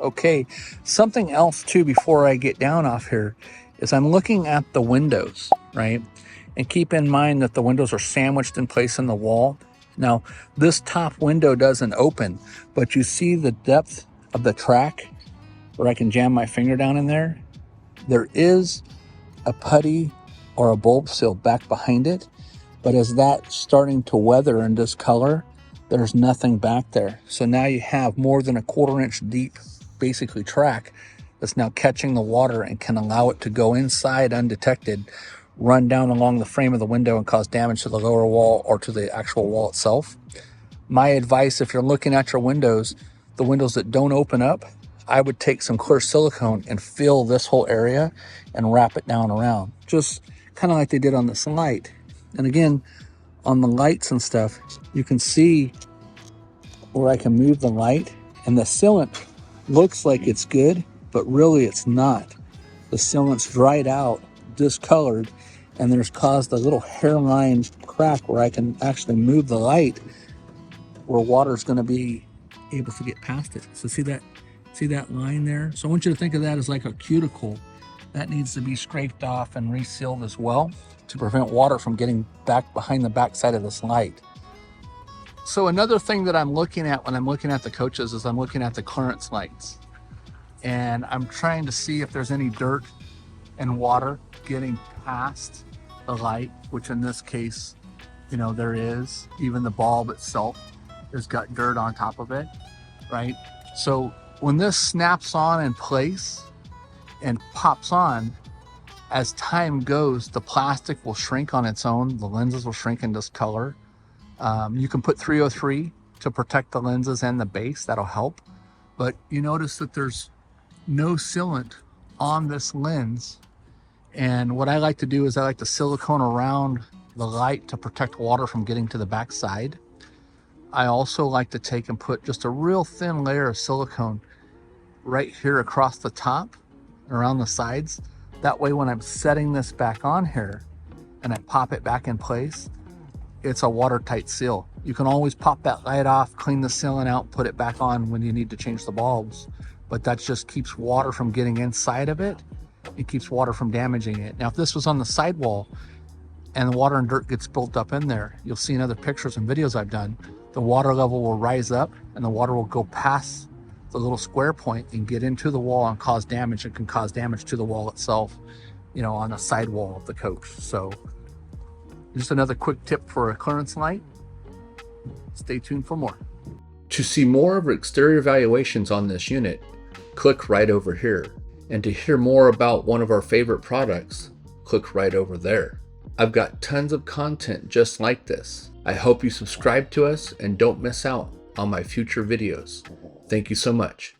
Okay, something else too before I get down off here is I'm looking at the windows, right? And keep in mind that the windows are sandwiched in place in the wall. Now, this top window doesn't open, but you see the depth of the crack where I can jam my finger down in there? There is a putty or a bulb seal back behind it, but as that's starting to weather and discolor, there's nothing back there. So now you have more than a 1/4 inch deep, basically track that's now catching the water and can allow it to go inside undetected, run down along the frame of the window and cause damage to the lower wall or to the actual wall itself. My advice, if you're looking at your windows, the windows that don't open up, I would take some clear silicone and fill this whole area and wrap it down around, just kind of like they did on this light. And again, on the lights and stuff, you can see where I can move the light, and the sealant looks like it's good, but really it's not. The sealant's dried out, discolored, and there's caused a little hairline crack where I can actually move the light where water's going to be able to get past it. So see that line there? So I want you to think of that as like a cuticle that needs to be scraped off and resealed as well to prevent water from getting back behind the backside of this light. So another thing that I'm looking at when I'm looking at the coaches is I'm looking at the clearance lights, and I'm trying to see if there's any dirt and water getting past the light, which in this case, there is. Even the bulb itself has got dirt on top of it, right? So when this snaps on in place and pops on, as time goes, the plastic will shrink on its own. The lenses will shrink and discolor. You can put 303 to protect the lenses and the base. That'll help. But you notice that there's no sealant on this lens. And what I like to do is I like to silicone around the light to protect water from getting to the back side. I also like to take and put just a real thin layer of silicone right here across the top and around the sides. That way when I'm setting this back on here and I pop it back in place, it's a watertight seal. You can always pop that light off, clean the sealant out, put it back on when you need to change the bulbs, but that just keeps water from getting inside of it. It keeps water from damaging it. Now, if this was on the sidewall and the water and dirt gets built up in there, you'll see in other pictures and videos I've done, the water level will rise up and the water will go past the little square point and get into the wall and cause damage. It can cause damage to the wall itself, on the sidewall of the coach. So just another quick tip for a clearance light. Stay tuned for more. To see more of exterior evaluations on this unit, click right over here. And to hear more about one of our favorite products, click right over there. I've got tons of content just like this. I hope you subscribe to us and don't miss out on my future videos. Thank you so much.